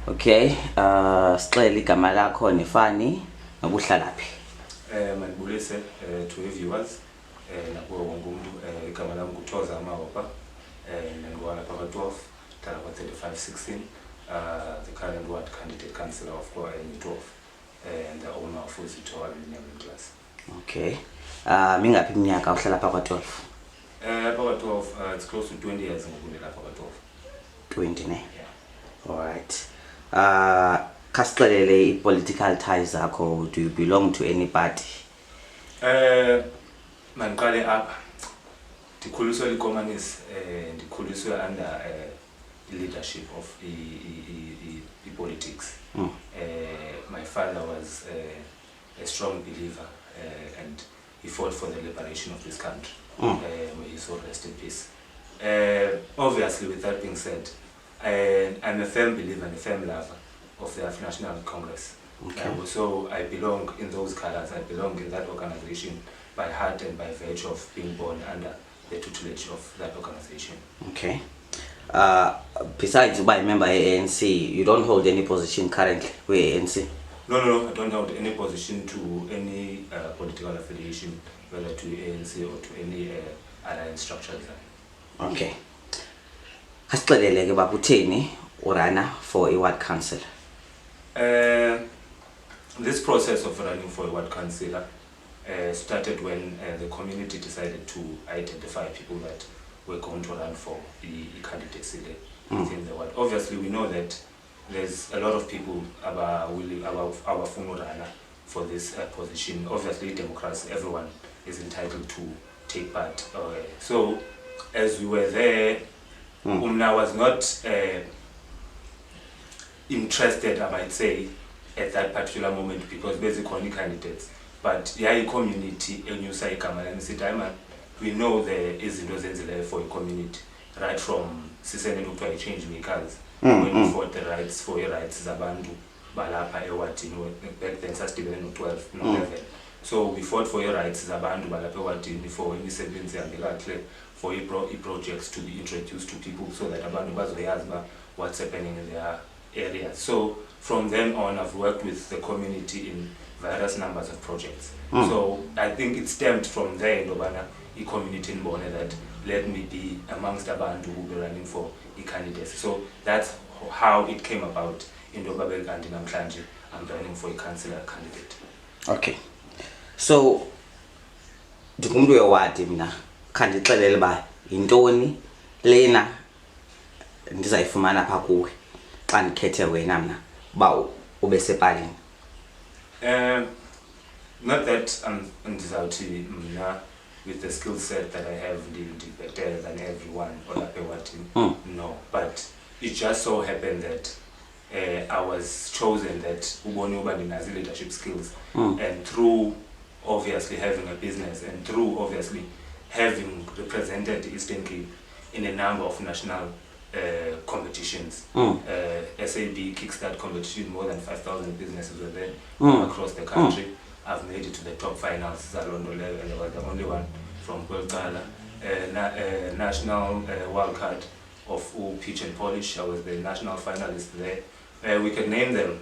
Okay, sixele igama lakho nefani nokuhlala phi. Manibulise to viewers nakuwo wonke umuntu igama lami nguThozama Hopa ngingowala phakathi 12 thala kwa 3516 the current ward candidate councillor of kwa 12 and the owner of Uzito Aluminium Class. Okay. Mingaphi iminyaka uhlala phakathi 12? Phakathi 12 it's close to 20 years ngokundela phakathi 20 ne. Yeah. All right. Kasixelele political ties zakho, do you belong to any party? Mandiqale apha ndikhuliswe liCommunist ndikhuliswe under leadership of the politics. My father was a strong believer and he fought for the liberation of this country. May his soul rest in peace. Obviously, with that being said, I'm a firm believer and a firm lover of the African National Congress. Okay. So I belong in those colors. I belong in that organization by heart and by virtue of being born under the tutelage of that organization. Okay. Besides by member ANC, you don't hold any position currently with ANC? No, I don't hold any position to any political affiliation, whether to ANC or to any alliance structures. Okay. Kasixelele ke bakutheni urana for a ward councillor? This process of running for a ward councillor started when the community decided to identify people that were going to run for the candidacy within the ward. Obviously, we know that there's a lot of people about runner for this position. Obviously, democracy, everyone is entitled to take part. So, as we were there, Umna was not interested, I might say, at that particular moment because basically only candidates. But yeah, community and you say we know there is no for a community right from Sisene to change makers when we fought the rights for your rights Zabandu Balapa Ewatini back then Sastiven 12 no 11. So we fought for your rights Zabandu Balapa Ewatini for any savings and for projects to be introduced to people so that Abandu Bazoyazba what's happening in their area. So from then on I've worked with the community in various numbers of projects. So I think it stemmed from there in Dobana, a community in Bone that let me be amongst Abandu who will be running for a candidacy. So that's how it came about in Dobabel and in Amklanji. I'm running for a councillor candidate. Okay. So, ndikumntu wewadi mina khandixelele ba yintoni lena ndizayifumana pha kuwe xa ndikhethe wena mna ba ube sepalini. Not that I'm ndizawuthi mna with the skill set that I have better than everyone or no, but it just so happened that I was chosen that uboni uba ndinazo leadership skills and through obviously having a business and through obviously having represented Eastern Cape in a number of national competitions. SAB Kickstart competition, more than 5,000 businesses were there across the country. I've made it to the top finals, Zalondo level, and I was the only one from Kwelkala. National wildcard of Pitch and Polish, I was the national finalist there. We can name them.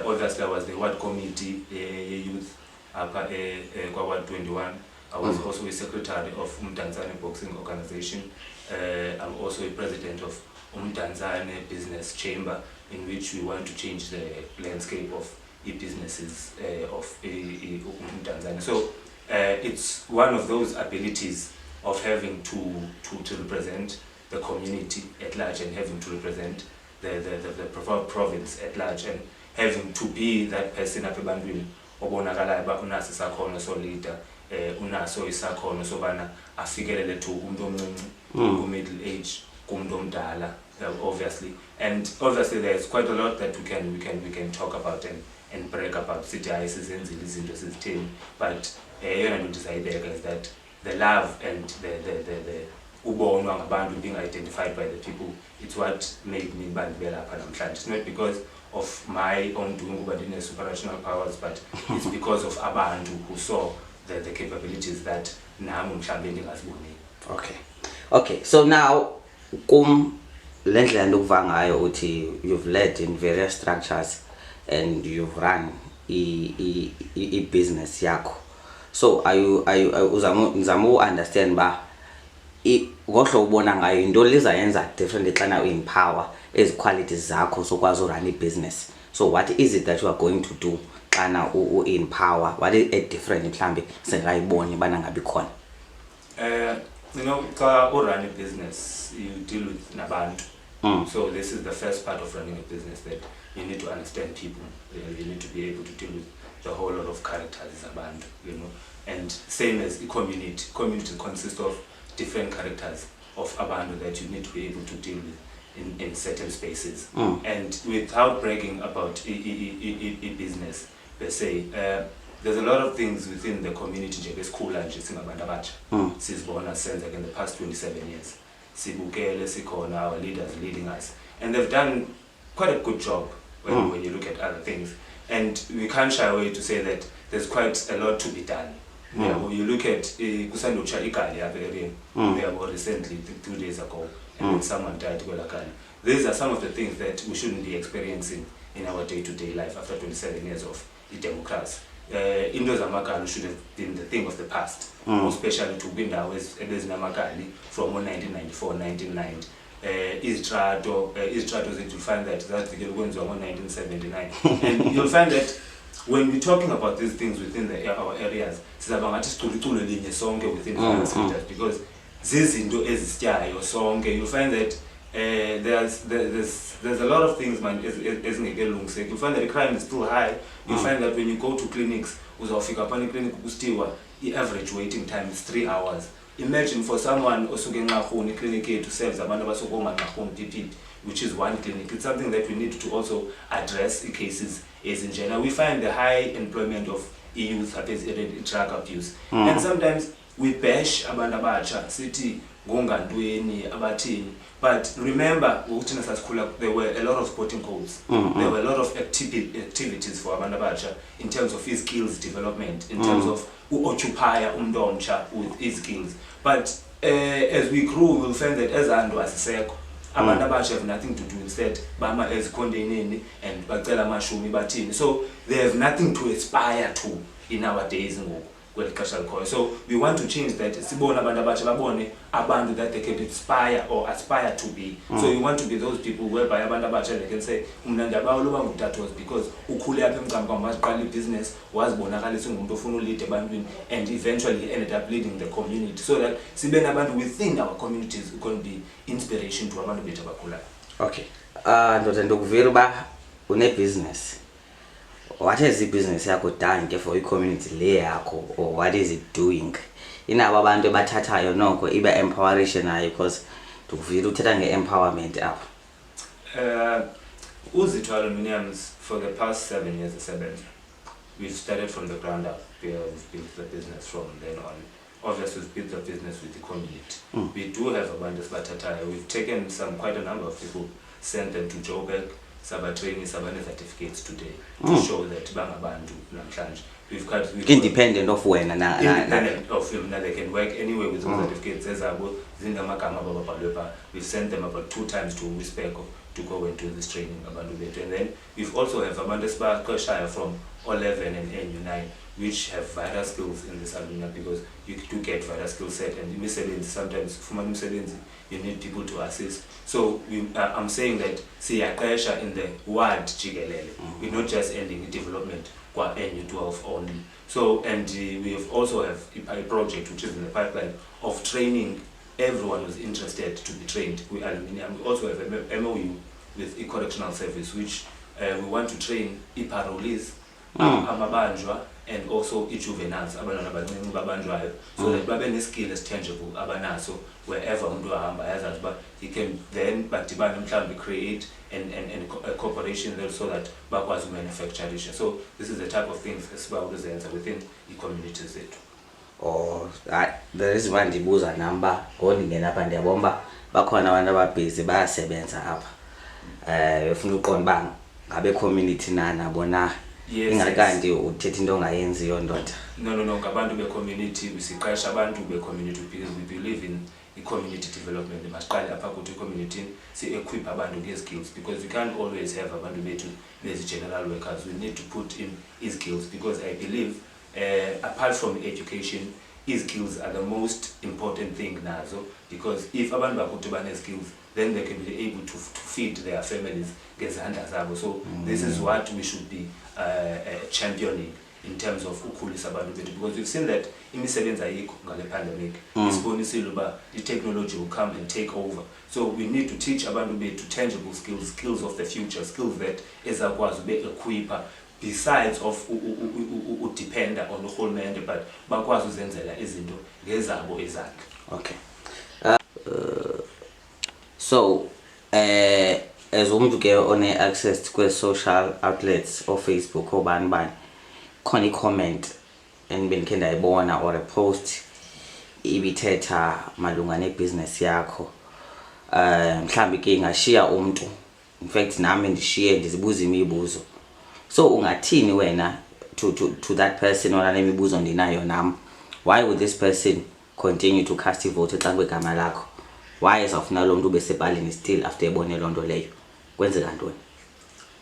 Obviously, I was the ward committee, youth, Ward 21. I was also a secretary of Umdanzane Boxing Organization. I'm also a president of Umdanzane Business Chamber, in which we want to change the landscape of e-businesses of Umdanzane. So it's one of those abilities of having to represent the community at large and having to represent the province at large and having to be that person apha ebantwini obonakalayo uba unaso isakhono solida unaso isakhono sobana afikelele to umuntu omncinci ku-middle age kumuntu omdala obviously. And obviously there's quite a lot that we can talk about and brag about sithi hayi sizenzile izinto sizitheni, but yona nto ndizayibeka is that the love and the ubonwa ngabantu being identified by the people, it's what made me bandibela lapha namhlanje. It's not because of my own doing uba ndine supernatural powers, but it's because of abantu who saw the capabilities that nami mhlawumbe ndingazibonile. Okay, so now lendlela ndokuva ngayo uthi you've led in various structures and you've run a business yakho. So are you uzama understand ba ngohlo ubona ngayo into leza yenza differently xana uempower as qualities zakho sokwazi urun business. So what is it that you are going to do xana uempower? What is a different mhlambe sengayiboni bana ngabi khona? You know, xa run a business, you deal with nabantu. So this is the first part of running a business, that you need to understand people. You need to be able to deal with the whole lot of characters abantu, you know. And same as the community. Community consists of different characters of abantu that you need to be able to deal with in certain spaces. And without bragging about a business per se, there's a lot of things within the community nje besikhula nje singabantu abatsha sizibona senza in the past 27 years. Sibukele sikhona, our leaders leading us, and they've done quite a good job when you look at other things, and we can't shy away to say that there's quite a lot to be done. Yeah, when you look at kusandocha ikali apha recently 2 days ago, and then someone died kwelakali. These are some of the things that we shouldn't be experiencing in our day-to-day life after 27 years of democracy. Thozama should have been the thing of the past, especially to win our Ebeznamakali from 1994, 1990. Istrato that you'll find that the wins on 1979. And you'll find that when we're talking about these things within our areas, within finance leaders, because you'll find that there's a lot of things, man. You find that the crime is still high. You find that when you go to clinics, the average waiting time is 3 hours. Imagine for someone also getting a clinic to serve the which is one clinic. It's something that we need to also address in cases as in general. We find the high employment of youth drug abuse, and sometimes we bash abandabacha city gongandweni abatini. But remember, there were a lot of sporting codes. There were a lot of activities for abandabacha in terms of his skills development, in terms of who occupy umdomcha with his skills. But as we grew, we'll find that as Ando as a seko, abandabacha have nothing to do. Instead, Bama as Kondenini and Batela Mashumi Batini. So they have nothing to aspire to in our days. So we want to change that. Abantu that they can inspire or aspire to be. So you want to be those people whereby abantu they can say that was because ukhule apha emgqama business was bonakalisa umuntu ofuna ulead ebantwini, and eventually ended up leading the community, so that sibe nabantu within our communities who can be inspiration to abantu bethu abakhulayo. Okay. Ndoda ndokuvela uba une business. What is the business yakho done for i-community le yakho, or what is it doing? Inabo abantu bathathayo noko ibe empoweration nayo, because tukuvila uthetha nge-empowerment apha. Uzitho Aluminiums for the past 7 years, 7. We've started from the ground up. We've built the business from then on. Obviously, we've built the business with the community. We do have abundance batatayo. We've taken quite a number of people, sent them to Joburg. Training certificates today to show that bangabantu namhlanje. We've independent of when independent of him, now they can work anywhere with those certificates. We've sent them about 2 times to Wispeko to go and do this training about it. And then we've also have Abandespa from 11 and NU9, which have vital skills in this arena, because you do get vital skill set, and sometimes you need people to assist. So I'm saying that siyaqesha in the ward jikelele. We're not just ending in development kwa NU12 only. So, and we have also have a project which is in the pipeline of training everyone who's interested to be trained with aluminium. We also have a MOU with a correctional service, which we want to train parolees, amabanjwa, and also juveniles, so that babe ne skill is tangible abanaso wherever umuntu ahamba yazazi ba he can then badibana mhlawumbe create a corporation there, so that bakwazi manufacture this. So this is the type of things esibakuzenza within the communities zethu. Oh, there is one ndibuza number ngondingena apha ndiyabomba bakhona abantu ababhizi bayasebenza apha befuna uqonda ngabe community nabona. Yes, ingakanti uthetha into ongayenziyo ndoda. No, ngabantu be community, siqasha abantu be community, because we believe community development. They must try to community, see equip abantu skills, because we can't always have abantu bethu as general workers. We need to put in skills, because I believe apart from education, skills are the most important thing now. Because if abantu bakuthi bane skills, then they can be able to feed their families. So this is what we should be championing in terms of ukhulisa abantu bethu, because we've seen that imisebenzi ayikho ngale pandemic. Isibonisile uba the technology will come and take over. So we need to teach abantu bethu tangible skills, skills of the future, skills that ezakwazi ube equipa, besides of dependa on urhulumente, but bakwazi uzenzela izinto ngezabo izakhe. Okay. So as umuntu ke one access to social outlets or Facebook or bani khona comment and bengikhe ndayibona or a post ibithetha malunga nebusiness yakho, mhlambi ke ngashiya umuntu, in fact nami ndishiye ndizibuza imibuzo. So ungathini wena to that person or nemibuzo ndinayo nami? Why would this person continue to cast a vote xa kwegama lakho? Why is afuna lo muntu besepalini still after ebone loo nto leyo? Kwenzeka ntoni?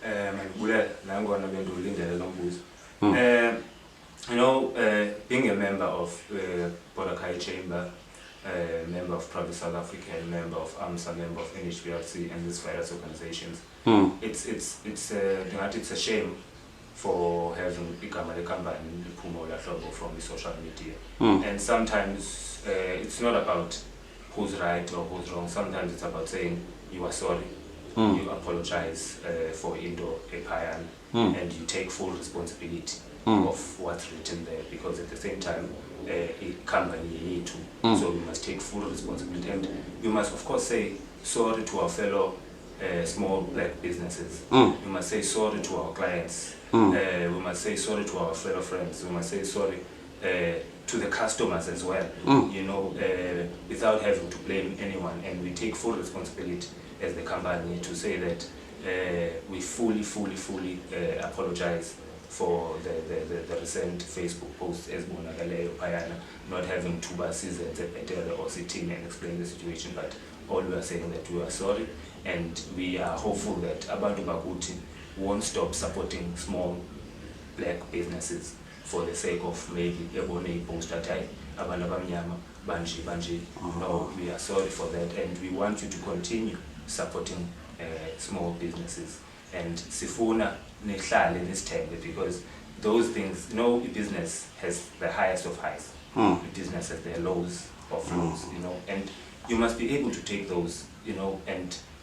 Mandibulela nangona bendulindele lo mbuzo. Being a member of Borakai Chamber, member of Private South African, member of AMSA, member of NHBRC, and these various organizations, it's a shame for having become a company from the social media. And sometimes it's not about who's right or who's wrong. Sometimes it's about saying you are sorry, you apologize for Indo Epayan, and you take full responsibility of what's written there, because at the same time, a company you need to. So we must take full responsibility, and we must of course say sorry to our fellow small black businesses. We must say sorry to our clients. We must say sorry to our fellow friends. We must say sorry to the customers as well, without having to blame anyone. And we take full responsibility as the company to say that we fully apologize for the recent Facebook post as Bonagale Payana, not having two buses or sitting and explain the situation, but all we are saying that we are sorry, and we are hopeful that Abantu Bakuti won't stop supporting small black businesses for the sake of maybe Ebony post atai, Abantu Bamnyama, Banji. No, we are sorry for that, and we want you to continue supporting small businesses. And Sifuna nehlale nesithembe, because those things, business has the highest of highs. Business has the lows of lows, and you must be able to take those,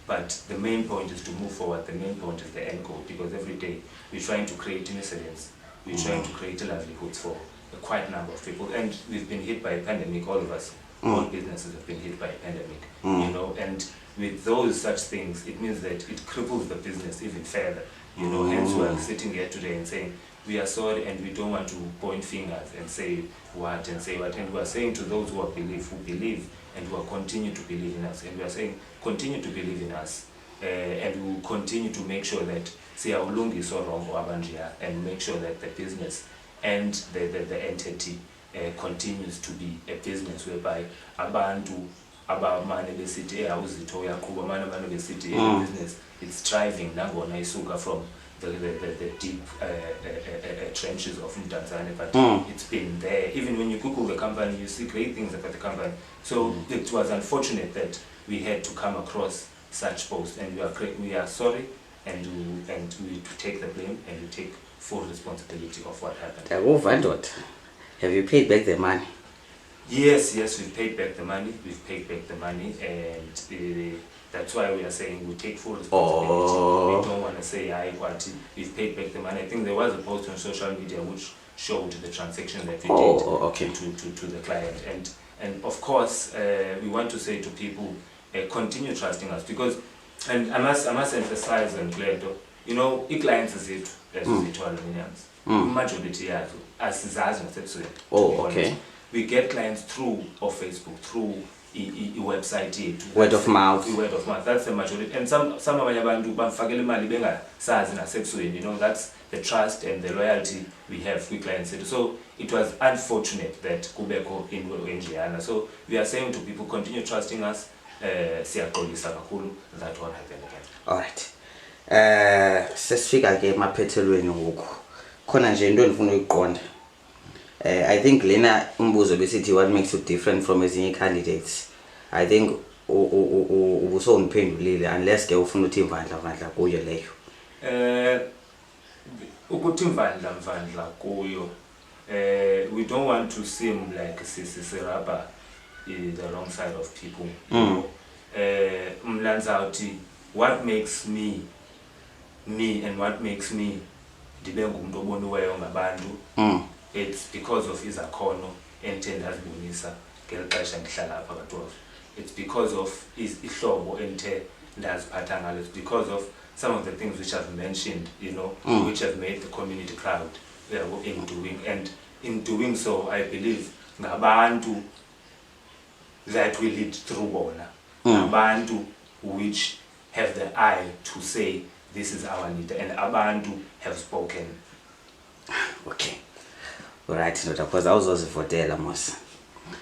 but the main point is to move forward. The main point is the end goal, because every day we're trying to create incidents, we're trying to create livelihoods for a quite number of people, and we've been hit by a pandemic, all of us. All businesses have been hit by a pandemic, and with those such things, it means that it cripples the business even further, hence we are sitting here today and saying, we are sorry, and we don't want to point fingers and say what, and we are saying to those who believe, and who continue to believe in us, and we are saying, continue to believe in us, and we will continue to make sure that, say, our long is so wrong, and make sure that the business and the entity continues to be a business whereby abantu abamane besithi awuzitho uyaqhuba manje besithi business it's thriving nangona isuka from the deep trenches of Tanzania, but it's been there. Even when you Google the company, you see great things about the company. So it was unfortunate that we had to come across such posts, and we are sorry, and we take the blame, and we take full responsibility of what happened. Have you paid back the money? Yes, we've paid back the money. And that's why we are saying we take full responsibility. We don't want to say we've paid back the money. I think there was a post on social media which showed the transaction that we did to the client. And of course, we want to say to people, continue trusting us, because, and I must emphasize and clear, clients is it as aluminiums. Majority as we get clients through Facebook, through website yethu. Word of mouth. Word of mouth. That's the majority. And some abanye abantu bafakela imali bengasazi nasebusweni. You know, that's the trust and the loyalty we have with clients. So it was unfortunate that kubeko in Indiana. So we are saying to people, continue trusting us. Siyaxolisa kakhulu, that won't happen again. All right. Sesifika ke emaphethelweni ngoku. Khona nje into endifuna ukuyiqonda. I think lena umbuzo besithi what makes you different from ezinye candidates. I think ubusongiphendulile unless ke ufuna uthi imvandla kuyo leyo. Ukuthi imvandla kuyo. We don't want to seem like siraba the wrong side of people. Mlanzauti, what makes me and what makes me ndibe ngumuntu oboniweyo ngabantu, it's because of izakhono enthe ndazibonisa ngelixesha ndihlala apha kaTofu. It's because of ihlobo enthe ndaziphatha ngalo. It's because of some of the things which I've mentioned, you know, which have made the community proud in doing. And in doing so, I believe ngabantu that we lead through bona. Abantu which have the eye to say this is our leader, and abantu have spoken. Okay. All right, because I was also for mos.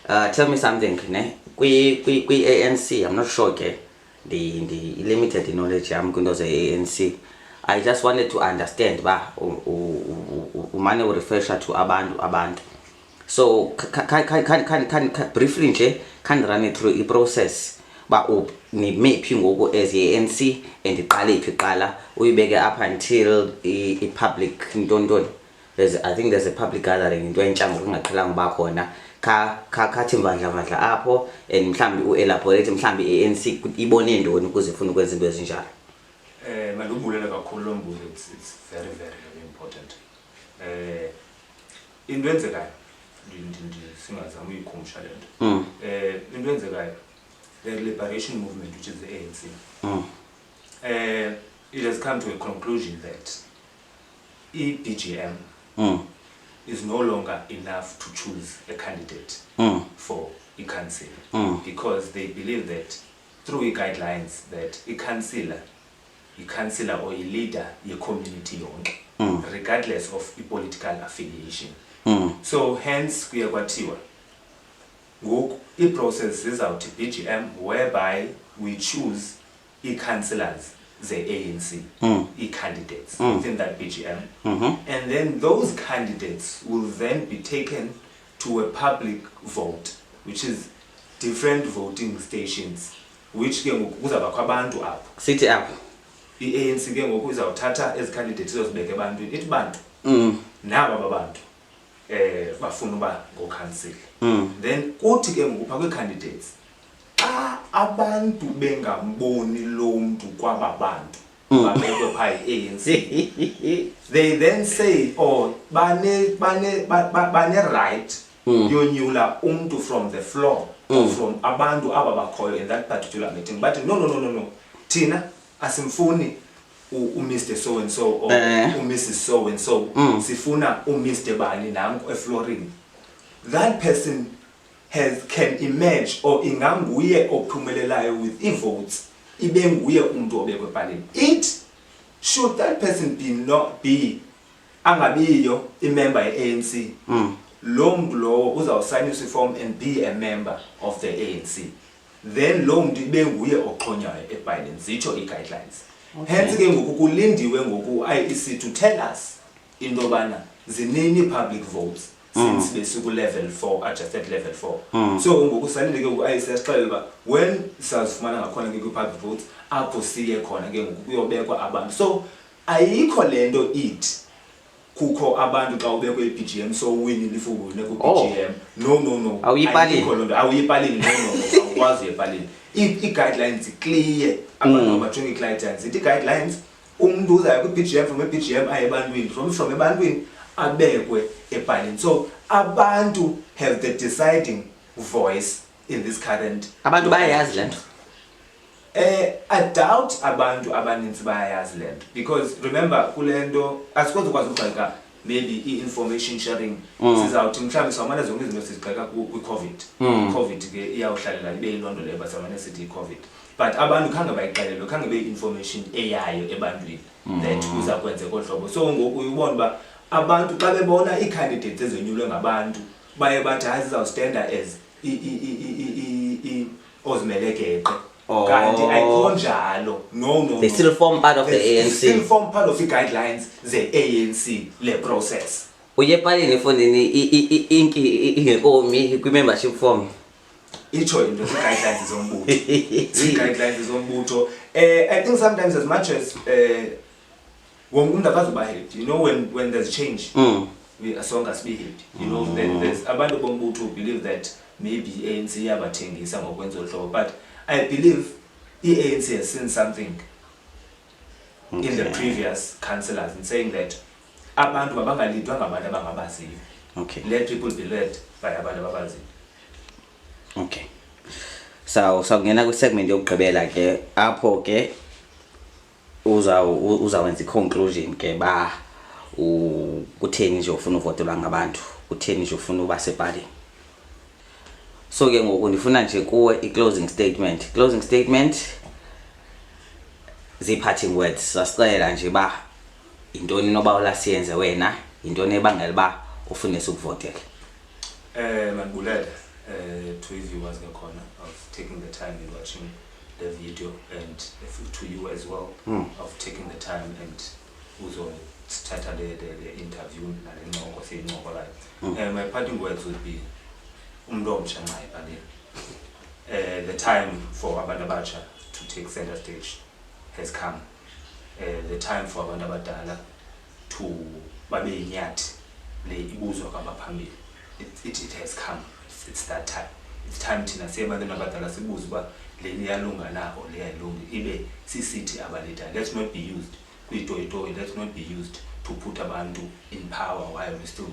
Tell me something, ne? We ANC, I'm not sure, okay? The limited knowledge I'm going to say ANC. I just wanted to understand, ba, umane will refer to abantu. So can briefly can run it through a process. Ba ni mapping ngoku as ANC and iqale iqala uyibeke up until a public ntontoni. I think there's a public gathering into entsha ngokungaqhelanga ba khona khathi imvandla apho and mhlambi uelaborate mhlambi ANC ibone ndoni ukuze ifuna ukwenza into ezinjalo. Malubulela kakhulu lo mbuzo, it's very important. Into enzekayo singazama uyikhumusha lento. Into enzekayo, the liberation movement, which is the ANC, it has come to a conclusion that BGM is no longer enough to choose a candidate for a council, because they believe that through guidelines that a councillor or a leader a community yonke, regardless of a political affiliation. So hence kuyakwathiwa ngoku i-process is out BGM whereby we choose councillors, the ANC, candidates within that BGM, and then those candidates will then be taken to a public vote, which is different voting stations, which ke ngoku kuzabakho abantu apho. City apho. I-ANC ke ngoku izawuthatha ezi candidates izozibeka ebantwini, ithi bantu naba babantu bafuna uba ngokhansila. Then kuthi ke ngoku phakwe candidates abantu bengamboni lo mntu kwaba bantu babekwe pha i-ANC, they then say bane right yonyula umntu from the floor or from abantu aba bakhoyo in that particular meeting, but no, thina asimfuni Mr. so and so or Mrs. so and so, sifuna Mr. bani nangu efloring. That person can emerge or inganguye ophumelelayo with votes, ibe nguye umuntu obekwe epaleni. It should that person be angabiyo member ye-ANC, lo mntu lowo uzawusayinisa iform and be a member of the ANC, then lo mntu ibe nguye oxhonyayo epaleni, zitsho i-guidelines. Hence ke ngoku kulindiwe ngoku IEC to tell us into bana zinini public votes since besuku level 4, adjusted level 4. So ngoku salinde ke ku IEC yaxelela when sazifumana ngakhona ke public votes apho siye khona ke ngoku kuyobekwa abantu. So ayikho lento ithi kukho abantu xa ubekwe iBGM so win lifuwune ku BGM. No. Ayikho lonto, awuyipalini no, awukwazi epalini. I-guidelines clear abantu abajonge i-guidelines. I-guidelines umuntu uzayo ku-BGM from a-BGM aye ebantwini, from ebantwini abekwe epalini. So abantu have the deciding voice in this current. Abantu bayayazi lento. I doubt abantu abaninzi bayayazi lento, because remember kulento asikwazi ukwazi ukubheka maybe i-information sharing sizawuthi mhlawumbi samane zonke izinto sizigxeka kwi-covid ke iyawuhlalela ibe yilondo leyo basamane sithi i-covid but abantu khange bayixelelwe khange be-information eyayo ebantwini that uza kwenza kohlobo so ngoku uyibona uba abantu xa bebona ii-candidates ezonyulwe ngabantu baye bathi hayi zizawustanda as ozimele geqe kanti ayikho njalo no they still form part of the ANC. They still form part of the guidelines ze-ANC le process. Uye phaleni efondini ingekomi kwi-membership form itsho into zi-guidelines zombutho zi-guidelines zombutho I think sometimes as much as wonke umuntu akazuba happy, you know, when there's change we as long as be happy, you know. There's abantu bombutho who believe that maybe ANC yabathengisa ngokwenza uhlobo, but I believe ANC has seen something in the previous councillors in saying that abantu mabangalidwa ngabantu abangabaziyo. Okay. Let people be led by abantu ababaziyo. Okay. So ngena ku segment yokugqibela ke apho ke uzawenza i-conclusion ke ba kutheni nje ufuna uvotelwa ngabantu, kutheni nje ufuna uba sepalini. So ke ngoku ndifuna nje kuwe i-closing statement zi-parting words sasicela nje ba intoni noba ulasiyenze wena intoni ebangela ba ufune ukuvotela. Mandibulele to viewers ngakhona of taking the time and watching the video, and to you as well of taking the time and uzothatha the interview nale ncoko seyinqoko layo. My parting words would be umuntu omtsha nxa epaleni. The time for abantu abatsha to take center stage has come. The time for abantu abadala to babe inyathi le ibuzwa kwabaphambili. It has come. It's that time. It's time thina siyebantwini abadala sibuze uba le iyalunga na or le ayilungi ibe sisithi abalidala. Let's not be used kuyitoyitoyi. Let's not be used to put abantu in power while we're still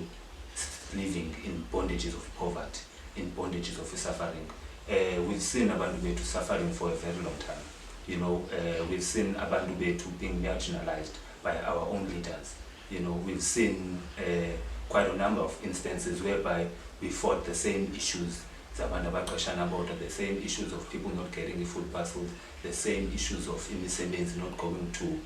living in bondages of poverty, in bondages of suffering. We've seen abantu bethu suffering for a very long time. You know, we've seen abantu bethu being marginalized by our own leaders. You know, we've seen quite a number of instances whereby we fought the same issues, the same issues of people not getting the food parcels, the same issues of imisebenzi not going to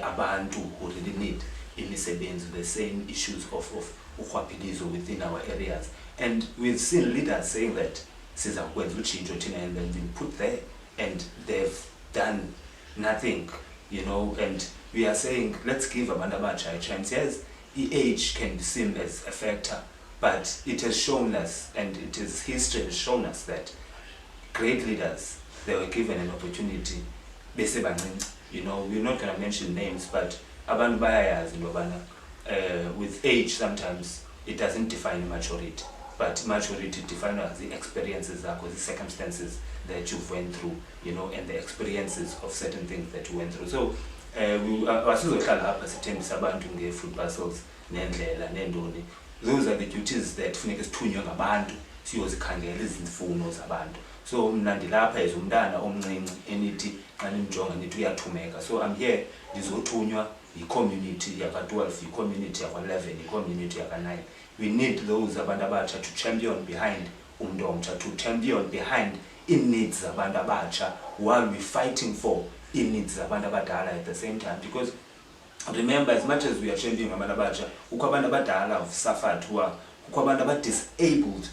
abantu who really need imisebenzi, the same issues of ukhwaphilizo within our areas. And we've seen leaders saying that and then been put there and they've done nothing, you know. And we are saying, let's give abantu abatsha a chance. Yes, age can be seen as a factor, but it has shown us, and history has shown us that great leaders, they were given an opportunity. You know, we're not going to mention names, but abantu bayayazi intobana with age sometimes it doesn't define maturity, but maturity defines the experiences, the circumstances that you've went through, you know, and the experiences of certain things that you went through. So asizohlala apha sithembisa abantu nge-food parcels nendlela nendoni. Those are the duties that funeka sithunywe ngabantu siyozikhangela izimfuno zabantu. So mna ndilapha as umntana omncinci enithi xa nimjonga nithi uyathumeka. So I'm here ndizothunywa yi-community yaka-12, yi-community yaka-11, yi-community yaka-9. We need those abantu abatsha to champion behind umuntu omtsha, to champion behind in-needs zabantu abatsha while we're fighting for in-needs zabantu abadala at the same time. Because remember, as much as we are championing abantu abatsha, kukho abantu abadala have suffered, kukho abantu aba-disabled,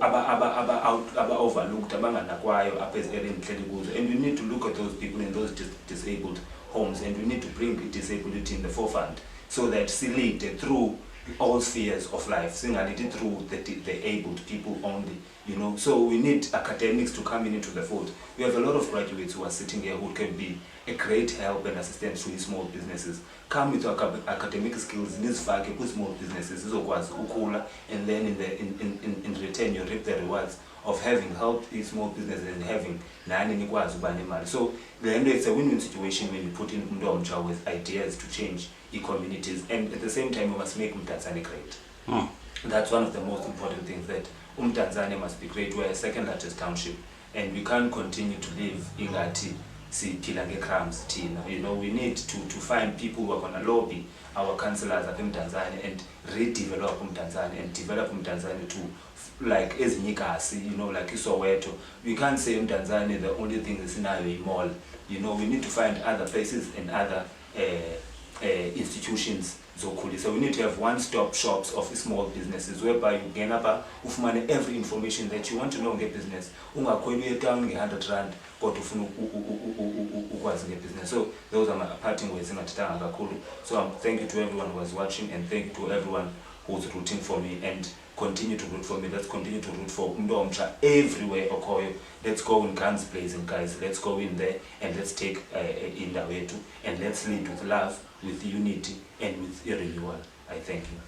aba-overlooked, abanganakwayo apha eziereni ndihleli kuzo. And we need to look at those people in those disabled homes, and we need to bring disability in the forefront so that we lead through all spheres of life, singality through the abled people only, you know. So we need academics to come into the fold. We have a lot of graduates who are sitting here who can be a great help and assistance to small businesses. Come with your academic skills, nizifake ku small businesses, izokwazi ukhula, and then in return you reap the rewards of having helped these small businesses and having nani nikwazi uba nemali. So it's a win-win situation when you put in umuntu omtsha with ideas to change communities, and at the same time we must make Umtanzania great. That's one of the most important things, that Umtanzania must be great. We're a second largest township, and we can't continue to live ingati siphila nge-crumbs thina. You know, we need to find people who are going to lobby our councillors up in Tanzania and redevelop Tanzania and develop Tanzania to like ezinyikasi, you know, like iSoweto. We can't say Tanzania the only thing is in our mall. You know, we need to find other places and other institutions. So we need to have one-stop shops of small businesses whereby you can ufumane every information that you want to know about business. Ungakhweli town nge-100 rand kodwa ufuna ukwazi ngebusiness. So those are my parting words engathithanga kakhulu. So thank you to everyone who was watching, and thank you to everyone who's rooting for me, and continue to root for me. Let's continue to root for Umdomcha everywhere okoyo. Let's go in guns blazing, guys. Let's go in there and let's take in the way too, and let's lead with love, with unity, and with renewal. I thank you.